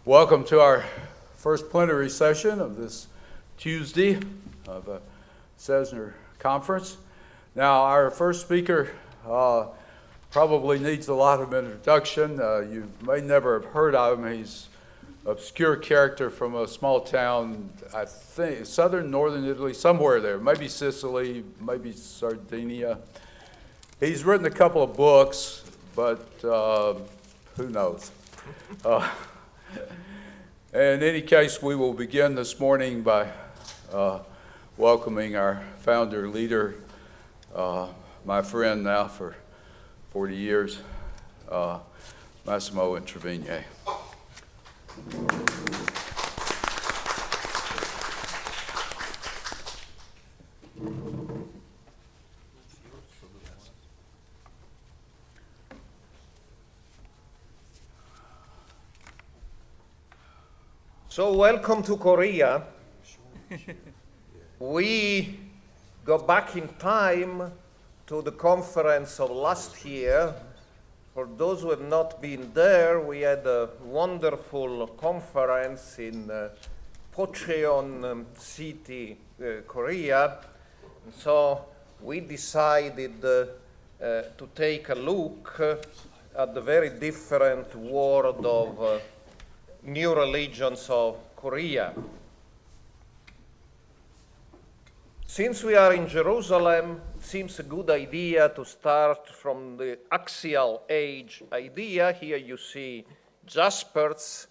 Welcome to our first plenary session of this Tuesday of the CESNUR Conference. Now, our first speaker probably needs a lot of introduction. You may never have heard of him. He's an obscure character from a small town, I think, southern, northern Italy, somewhere there, maybe Sicily, maybe Sardinia. He's written a couple of books, but who knows? In any case, we will begin this morning by welcoming our founder leader, my friend now for 40 years, Massimo INTROVIGNE. So welcome to Korea. We go back in time to the conference of last year. For those who have not been there, we had a wonderful conference in Bocheon city, Korea. So we decided to take a look at the very different world of new religions of Korea. Since we are in Jerusalem, it seems a good idea to start from the Axial Age idea. Here you see Jaspers.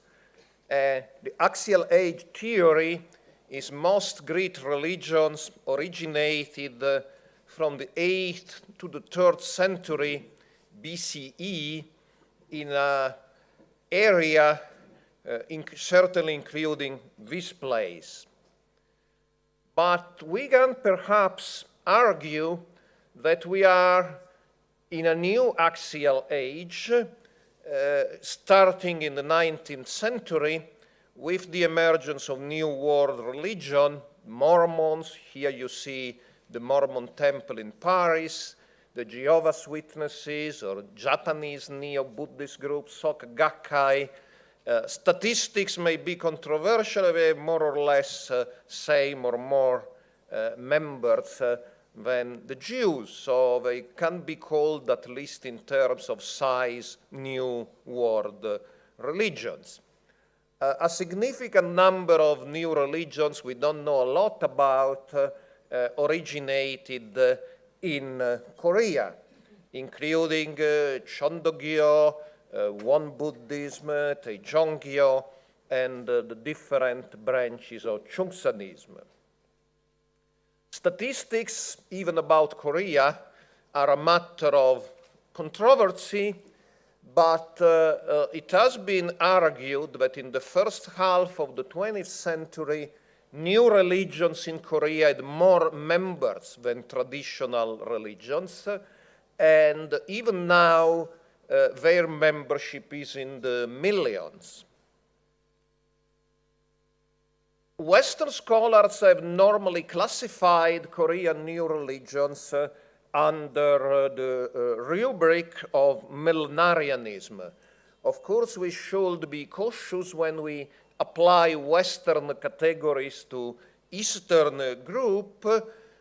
The Axial Age theory is most Greek religions originated from the 8th to the 3rd century BCE in an area certainly including this place. But we can perhaps argue that we are in a new axial age, starting in the 19th century with the emergence of New World religion, Mormons. Here you see the Mormon temple in Paris, the Jehovah's Witnesses or Japanese Neo-Buddhist group, Soka Gakkai. Statistics may be controversial, they have more or less same or more members than the Jews, so they can be called, at least in terms of size, New World religions. A significant number of new religions we don't know a lot about originated in Korea, including Chondogyo, Won Buddhism, Taejongyo, and the different branches of Chungsanism. Statistics, even about Korea, are a matter of controversy, but it has been argued that in the first half of the 20th century, new religions in Korea had more members than traditional religions, and even now, their membership is in the millions. Western scholars have normally classified Korean new religions under the rubric of millenarianism. Of course, we should be cautious when we apply Western categories to Eastern group,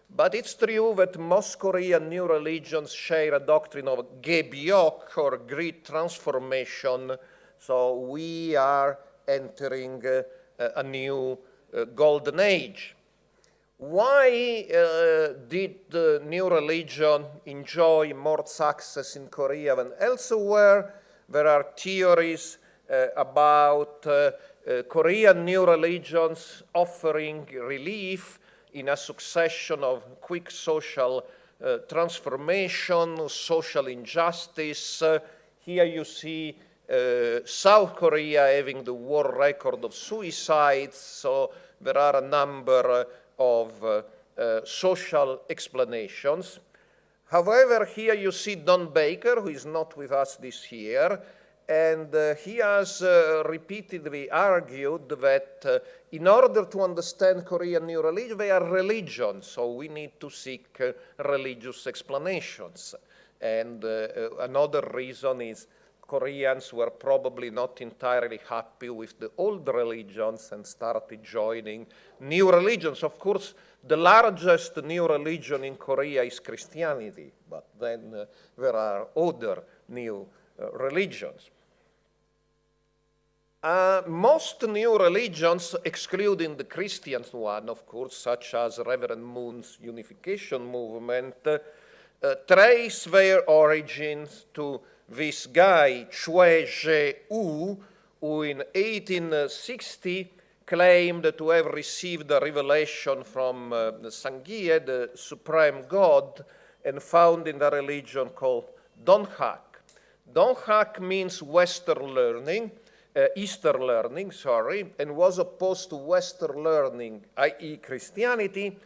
but it's true that most Korean new religions share a doctrine of Gebyok, or great transformation, so we are entering a new golden age. Why did the new religion enjoy more success in Korea than elsewhere? There are theories about Korean new religions offering relief in a succession of quick social transformation, social injustice. Here you see South Korea having the world record of suicides, so there are a number of social explanations. However, here you see Don Baker, who is not with us this year, and he has repeatedly argued that in order to understand Korean new religion, they are religions, so we need to seek religious explanations. And another reason is Koreans were probably not entirely happy with the old religions and started joining new religions. Of course, the largest new religion in Korea is Christianity, but then there are other new religions. Most new religions, excluding the Christian one, of course, such as Reverend Moon's Unification Movement, trace their origins to this guy, Chue Je-u, who in 1860 claimed to have received a revelation from Sangye, the supreme god, and founded a religion called Donghak. Donghak means Western learning, Eastern learning, and was opposed to Western learning, i.e. Christianity,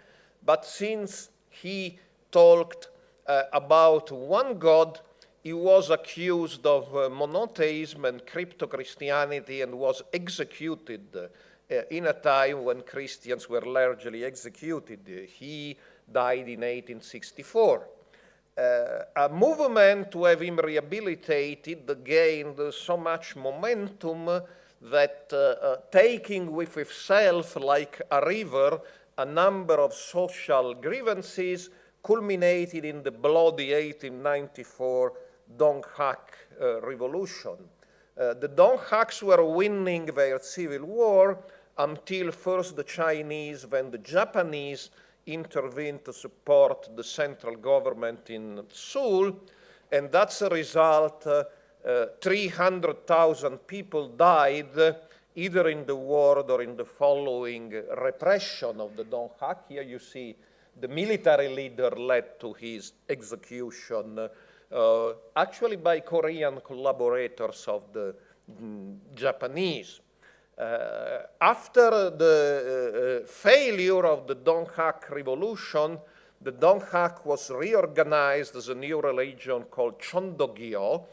but since he talked about one God, he was accused of monotheism and crypto-Christianity and was executed in a time when Christians were largely executed. He died in 1864. A movement to have him rehabilitated gained so much momentum that taking with itself like a river a number of social grievances culminated in the bloody 1894 Donghak revolution. The Donghaks were winning their civil war until first the Chinese, then the Japanese intervened to support the central government in Seoul, and that's a result. 300,000 people died either in the war or in the following repression of the Donghak. Here you see the military leader led to his execution, actually by Korean collaborators of the Japanese. After the failure of the Donghak Revolution, the Donghak was reorganized as a new religion called Chondogyo,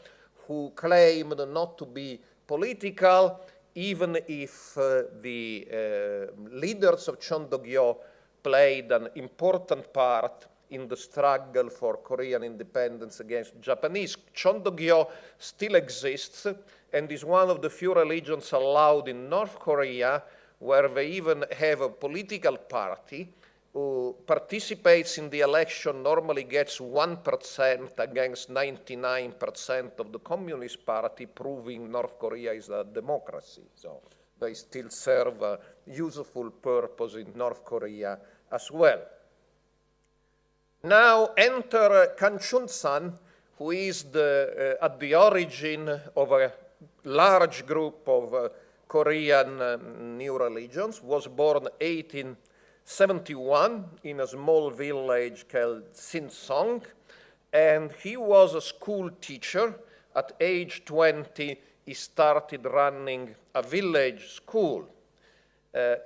who claimed not to be political, even if the leaders of Chondogyo played an important part in the struggle for Korean independence against Japanese. Chondogyo still exists and is one of the few religions allowed in North Korea where they even have a political party who participates in the election, normally gets 1% against 99% of the Communist Party, proving North Korea is a democracy. So they still serve a useful purpose in North Korea as well. Now enter Kang Chun-san, who is at the origin of a large group of Korean new religions, was born 1871 in a small village called Sinsong, and he was a school teacher. At age 20, he started running a village school.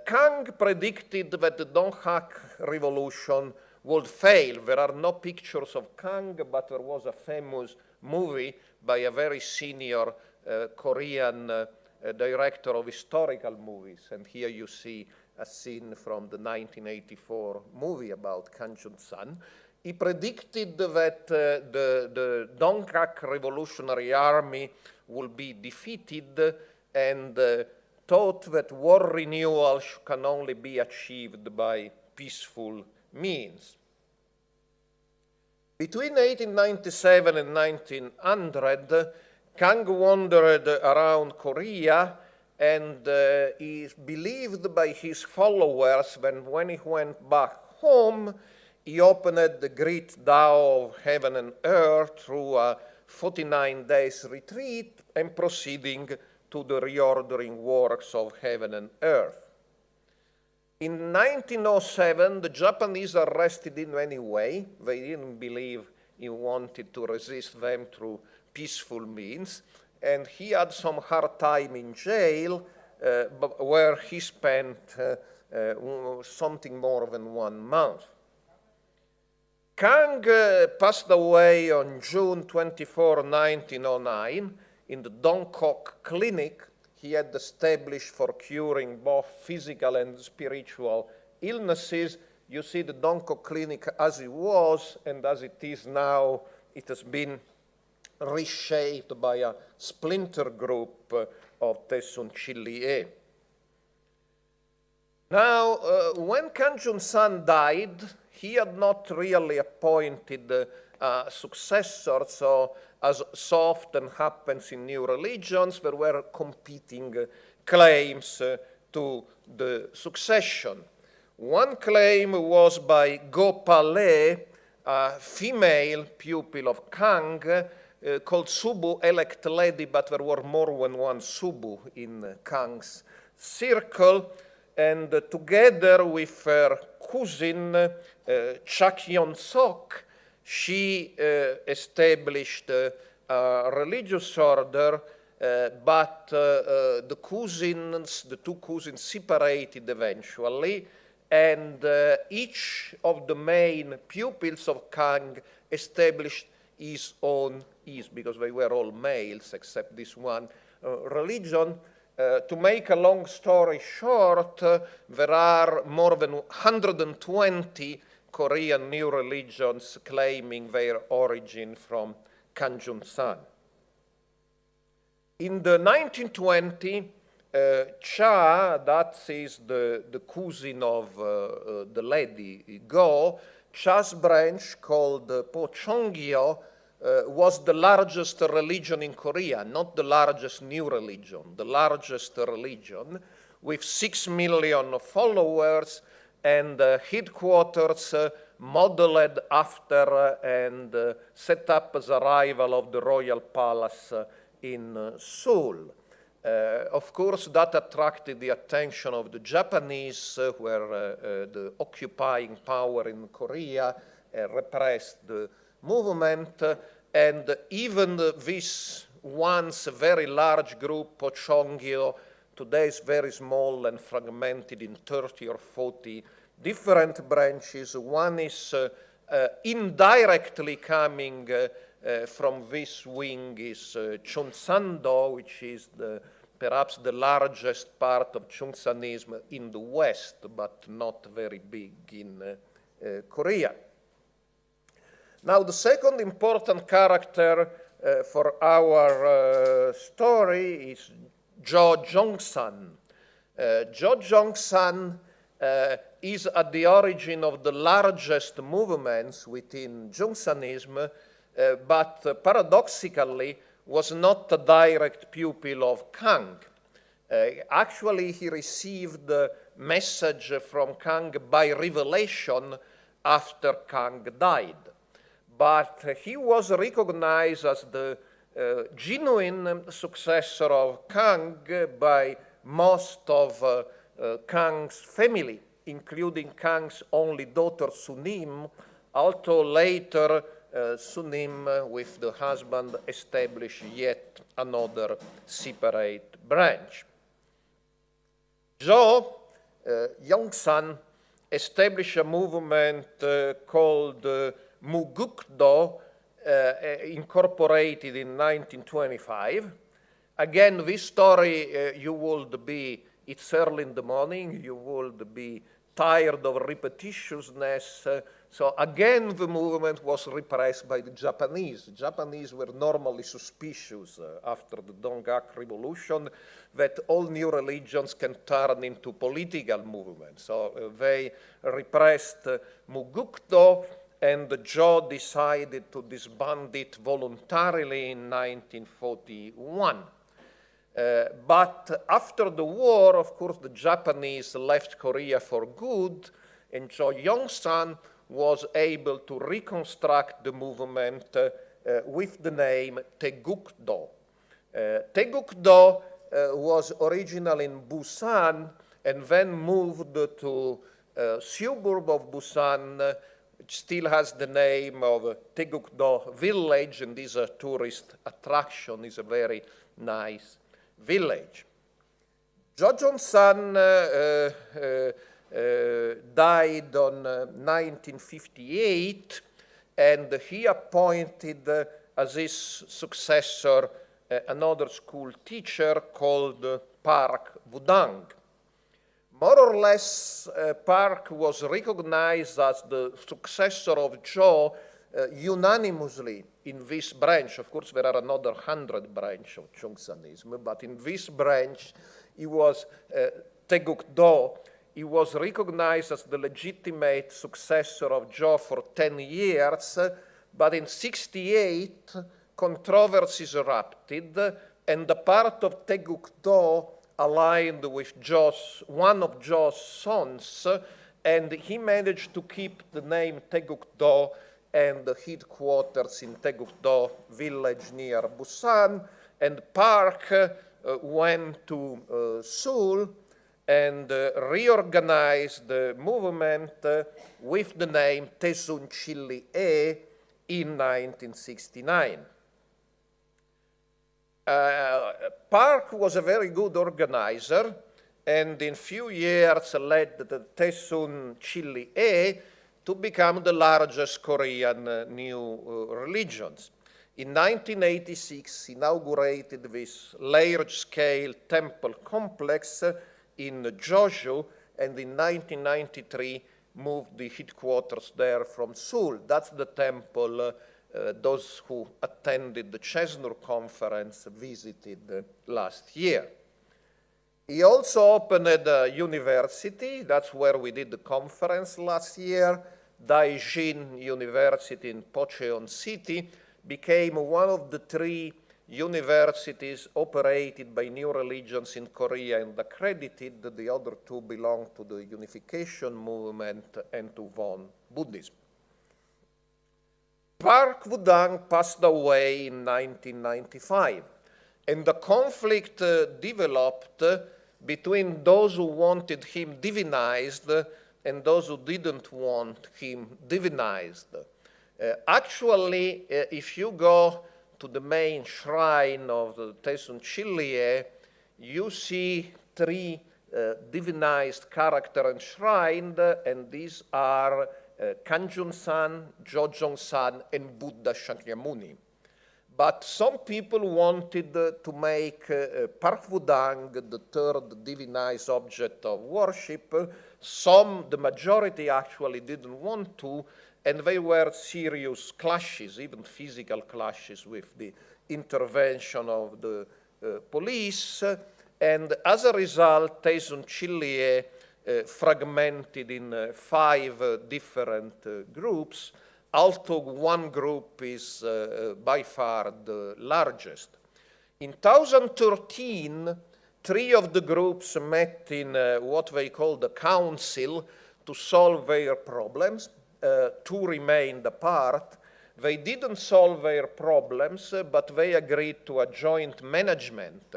Kang predicted that the Donghak Revolution would fail. There are no pictures of Kang, but there was a famous movie by a very senior Korean director of historical movies. And here you see a scene from the 1984 movie about Kang Chun-san. He predicted that the Donghak Revolutionary Army will be defeated and thought that war renewal can only be achieved by peaceful means. Between 1897 and 1900, Kang wandered around Korea and is believed by his followers that when he went back home, he opened the great Tao of heaven and earth through a 49 days retreat and proceeding to the reordering works of heaven and earth. In 1907, the Japanese arrested him anyway. They didn't believe he wanted to resist them through peaceful means. And he had some hard time in jail where he spent something more than 1 month. Kang passed away on June 24, 1909 in the Dongkok Clinic he had established for curing both physical and spiritual illnesses. You see the Dongkok Clinic as it was and as it is now. It has been reshaped by a splinter group of Daesoon Jinrihoe. Now, when Kang Jun-san died, he had not really appointed a successor, so as so often happens in new religions, there were competing claims to the succession. One claim was by Go-pa-le, a female pupil of Kang, called Subu, elect lady, but there were more than one Subu in Kang's circle, and together with her cousin, Chakyeon-sok, she established a religious order, but the two cousins separated eventually, and each of the main pupils of Kang established his own, because they were all males except this one religion. To make a long story short, there are more than 120 Korean new religions claiming their origin from Kang Jun-san. In the 1920s, Cha, that is the cousin of the lady Go, Cha's branch called Bocheonism was the largest religion in Korea, not the largest new religion, the largest religion with 6 million followers and headquarters modeled after and set up as a rival of the royal palace in Seoul. Of course, that attracted the attention of the Japanese, where the occupying power in Korea repressed the movement, and even this once very large group, Bocheonism, today is very small and fragmented in 30 or 40 different branches. One is indirectly coming from this wing is Chungsando, which is perhaps the largest part of Chungsanism in the West, but not very big in Korea. Now, the second important character for our story is Jo Jong-san. Jo Jong-san is at the origin of the largest movements within Chungsanism, but paradoxically was not a direct pupil of Kang. Actually, he received the message from Kang by revelation after Kang died. But he was recognized as the genuine successor of Kang by most of Kang's family, including Kang's only daughter Sunim, although later Sunim with the husband established yet another separate branch. Jo Jong-san established a movement called Mugukdo, incorporated in 1925. Again, this story, you would be, it's early in the morning, you would be tired of repetitiousness. So again, the movement was repressed by the Japanese. The Japanese were normally suspicious after the Donggak Revolution that all new religions can turn into political movements. So they repressed Mugukdo, and Jo decided to disband it voluntarily in 1941. But after the war, of course, the Japanese left Korea for good, and Jo Jong-san was able to reconstruct the movement with the name Taegukdo. Taegukdo was originally in Busan and then moved to a suburb of Busan, which still has the name of Taegukdo Village, and is a tourist attraction, is a very nice village. Jo Jong-san died on 1958, and he appointed as his successor another school teacher called Park Budang. More or less, Park was recognized as the successor of Jo unanimously in this branch. Of course, there are another 100 branches of Chungsanism, but in this branch, he was Taegukdo. He was recognized as the legitimate successor of Jo for 10 years, but in 68, controversies erupted, and the part of Taegukdo aligned with one of Jo's sons, and he managed to keep the name Taegukdo and the headquarters in Taegukdo village near Busan, and Park went to Seoul and reorganized the movement with the name Daesoon Jinrihoe in 1969. Park was a very good organizer, and in few years led the Daesoon Jinrihoe to become the largest Korean new religions. In 1986, inaugurated this large-scale temple complex in Jeoju, and in 1993 moved the headquarters there from Seoul. That's the temple those who attended the CESNUR Conference visited last year. He also opened a university. That's where we did the conference last year. Daejeon University in Bocheon City became one of the 3 universities operated by new religions in Korea and accredited. The other 2 belong to the unification movement and to Won Buddhism. Park Woo-dang passed away in 1995, and the conflict developed between those who wanted him divinized and those who didn't want him divinized. Actually, if you go to the main shrine of the Daesoon Jinrihoe, you see 3 divinized characters enshrined, and these are Kanjun-san, Jojong-san, and Buddha Shakyamuni. But some people wanted to make Park Woo-dang the 3rd divinized object of worship. Some, the majority actually didn't want to, and there were serious clashes, even physical clashes, with the intervention of the police. And as a result, Daesoon Jinrihoe fragmented in 5 different groups, although one group is by far the largest. In 2013, 3 of the groups met in what they call the council to solve their problems. 2 remained apart. They didn't solve their problems, but they agreed to a joint management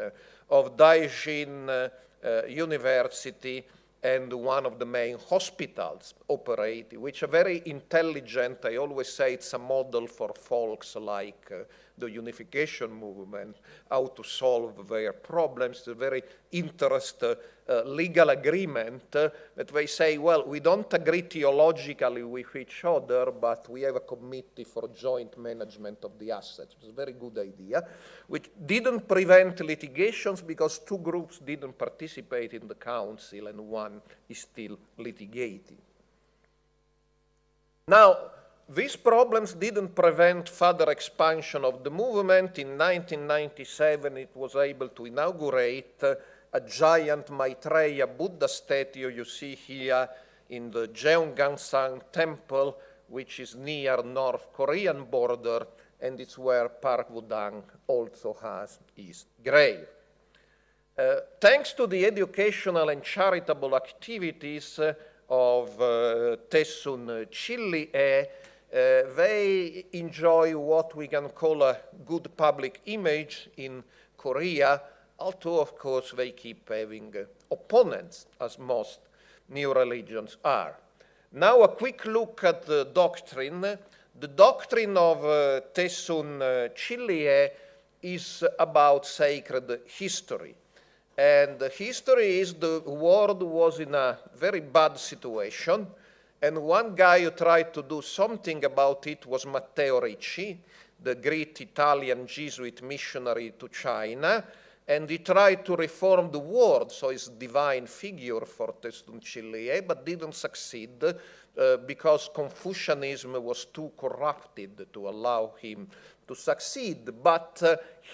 of Daejeon University and one of the main hospitals operating, which are very intelligent. I always say it's a model for folks like the unification movement, how to solve their problems. It's a very interesting legal agreement that they say, well, we don't agree theologically with each other, but we have a committee for joint management of the assets. It's a very good idea, which didn't prevent litigations because 2 groups didn't participate in the council and one is still litigating. Now, these problems didn't prevent further expansion of the movement. In 1997, it was able to inaugurate a giant Maitreya Buddha statue you see here in the Jeongangsang Temple, which is near North Korean border, and it's where Park Woo-dang also has his grave. Thanks to the educational and charitable activities of Daesoon Jinrihoe, they enjoy what we can call a good public image in Korea, although, of course, they keep having opponents, as most new religions are. Now, a quick look at the doctrine. The doctrine of Daesoon Jinrihoe is about sacred history. And the history is the world was in a very bad situation, and one guy who tried to do something about it was Matteo Ricci, the great Italian Jesuit missionary to China, and he tried to reform the world, so he's divine figure for Daesoon Jinrihoe, but didn't succeed because Confucianism was too corrupted to allow him to succeed. But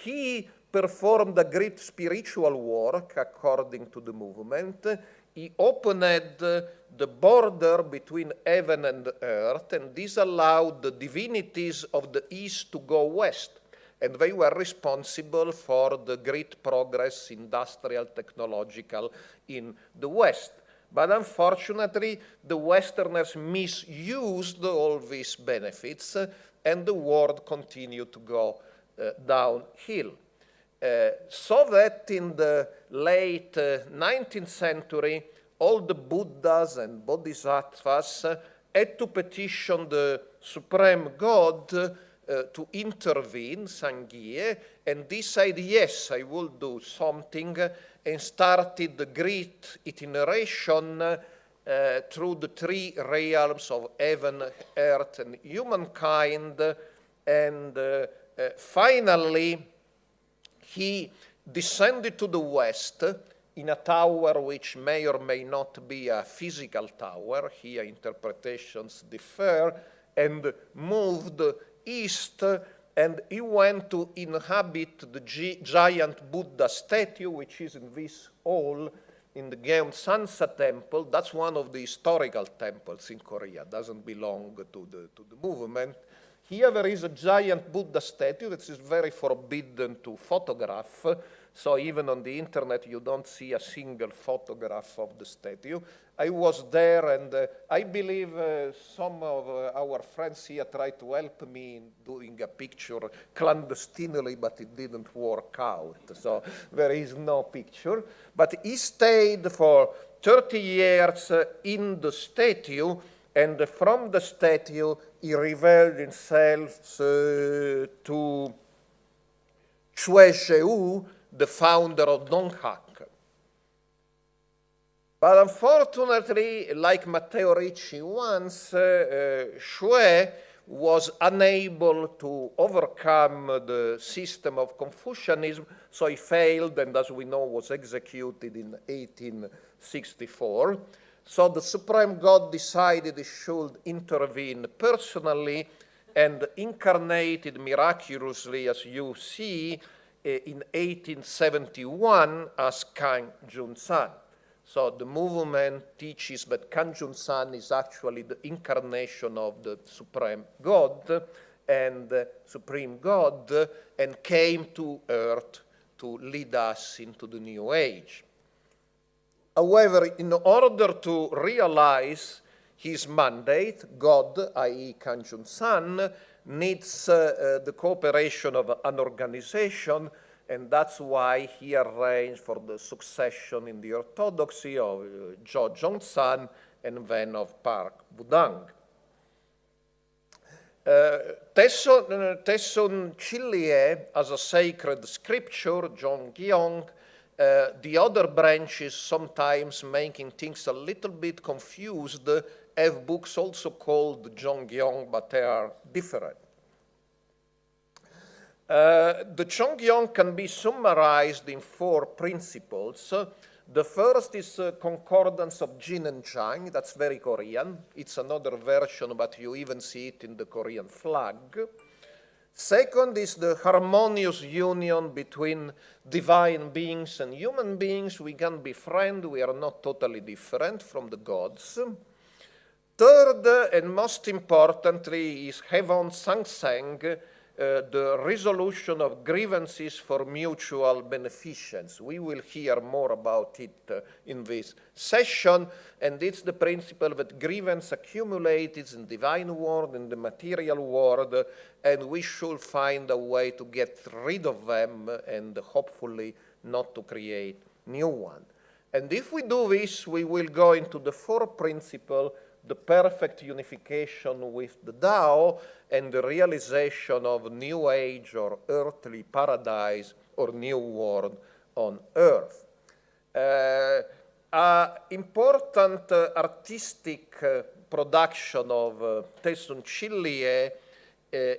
he performed a great spiritual work according to the movement. He opened the border between heaven and earth, and this allowed the divinities of the East to go west. And they were responsible for the great progress, industrial, technological, in the West. But unfortunately, the Westerners misused all these benefits, and the world continued to go downhill. So that in the late 19th century, all the Buddhas and Bodhisattvas had to petition the Supreme God to intervene, Sangye, and decided, yes, I will do something, and started the great itineration through the three realms of heaven, earth, and humankind, and finally, he descended to the west in a tower which may or may not be a physical tower. Here interpretations differ, and moved east, and he went to inhabit the giant Buddha statue, which is in this hall in the Gyeongsansa temple. That's one of the historical temples in Korea. Doesn't belong to the movement. Here there is a giant Buddha statue that is very forbidden to photograph. So even on the internet, you don't see a single photograph of the statue. I was there, and I believe some of our friends here tried to help me in doing a picture clandestinely, but it didn't work out. So there is no picture. But he stayed for 30 years in the statue, and from the statue, he revealed himself to Chue Sheu, the founder of Donghak. But unfortunately, like Matteo Ricci once, Shue was unable to overcome the system of Confucianism, so he failed, and as we know, was executed in 1864. So the Supreme God decided he should intervene personally, and incarnated miraculously, as you see, in 1871 as Kang Jun-san. So the movement teaches that Kang Jun-san is actually the incarnation of the Supreme God, and Supreme God, and came to earth to lead us into the new age. However, in order to realize his mandate, God, i.e. Kang Jun-san, needs the cooperation of an organization, and that's why he arranged for the succession in the orthodoxy of Jo Jong-san and then of Park Budang. Daesoon Jinrihoe as a sacred scripture, Jonggyong, the other branches sometimes making things a little bit confused, have books also called Jonggyong, but they are different. The Jonggyong can be summarized in 4 principles. The first is Concordance of Jin and Jang. That's very Korean. It's another version, but you even see it in the Korean flag. Second is the harmonious union between divine beings and human beings. We can be friends. We are not totally different from the gods. Third, and most importantly, is Heaven Sangsang, the resolution of grievances for mutual beneficence. We will hear more about it in this session, and it's the principle that grievance accumulates in the divine world, in the material world, and we should find a way to get rid of them and hopefully not to create new one. And if we do this, we will go into the 4th principle, the perfect unification with the Tao and the realization of new age or earthly paradise or new world on earth. Important artistic production of Daesoon Jinrihoe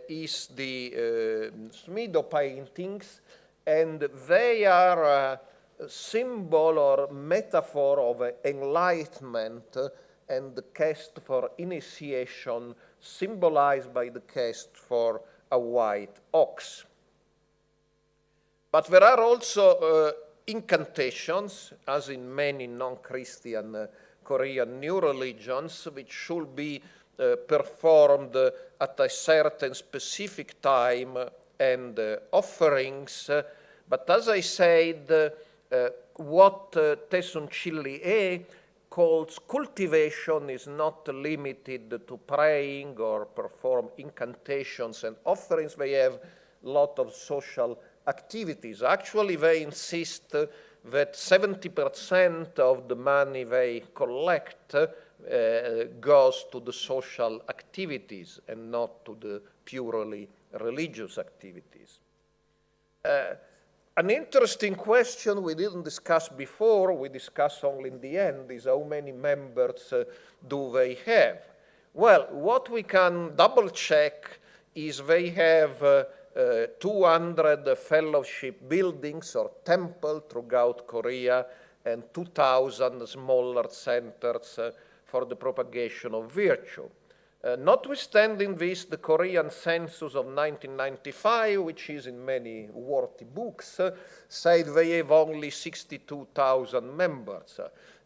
is the MEIDA paintings, and they are a symbol or metaphor of enlightenment and the quest for initiation, symbolized by the quest for a white ox. But there are also incantations, as in many non-Christian Korean new religions, which should be performed at a certain specific time and offerings. But as I said, what Daesoon Jinrihoe calls cultivation is not limited to praying or perform incantations and offerings. They have a lot of social activities. Actually, they insist that 70% of the money they collect goes to the social activities and not to the purely religious activities. An interesting question we didn't discuss before, we discussed only in the end, is how many members do they have? Well, what we can double check is they have 200 fellowship buildings or temples throughout Korea and 2,000 smaller centers for the propagation of virtue. Notwithstanding this, the Korean census of 1995, which is in many worthy books, said they have only 62,000 members.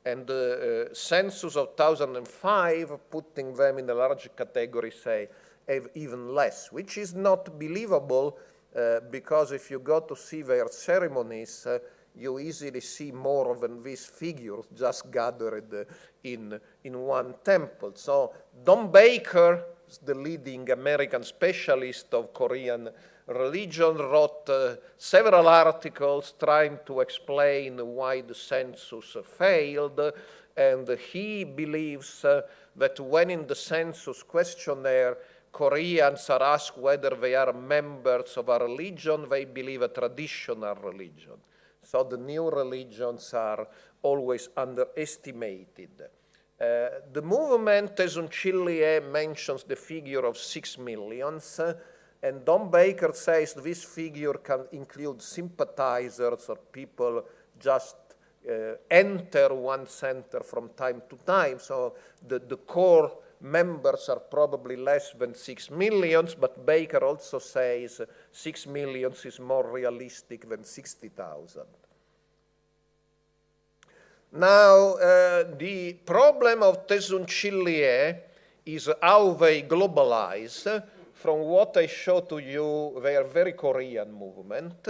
And the census of 2005, putting them in a larger category, say, have even less, which is not believable because if you go to see their ceremonies, you easily see more than these figures just gathered in one temple. So Don Baker, the leading American specialist of Korean religion, wrote several articles trying to explain why the census failed, and he believes that when in the census questionnaire Koreans are asked whether they are members of a religion, they believe a traditional religion. So the new religions are always underestimated. The movement, Daesoon Jinrihoe mentions the figure of 6 million, and Don Baker says this figure can include sympathizers or people just enter one center from time to time. So the core members are probably less than 6 million, but Baker also says 6 million is more realistic than 60,000. Now, the problem of Daesoon Jinrihoe is how they globalize. From what I show to you, they are very Korean movement,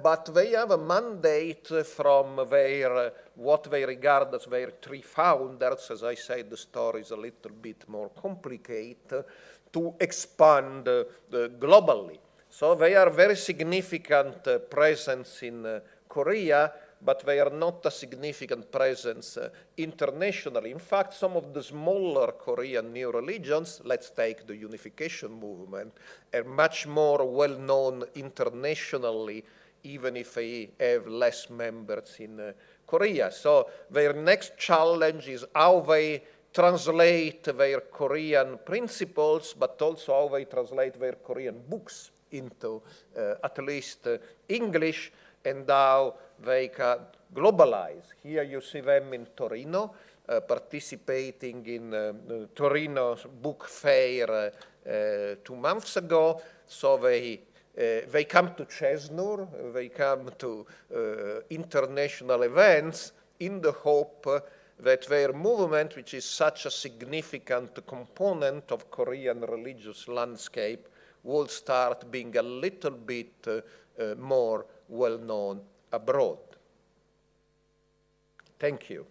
but they have a mandate from their, what they regard as their 3 founders. As I said, the story is a little bit more complicated, to expand globally. So they are very significant presence in Korea, but they are not a significant presence internationally. In fact, some of the smaller Korean new religions, let's take the unification movement, are much more well-known internationally, even if they have less members in Korea. So their next challenge is how they translate their Korean principles, but also how they translate their Korean books into at least English, and how they can globalize. Here you see them in Torino, participating in Torino's book fair 2 months ago. So they come to CESNUR, they come to international events in the hope that their movement, which is such a significant component of Korean religious landscape, will start being a little bit more well-known abroad. Thank you.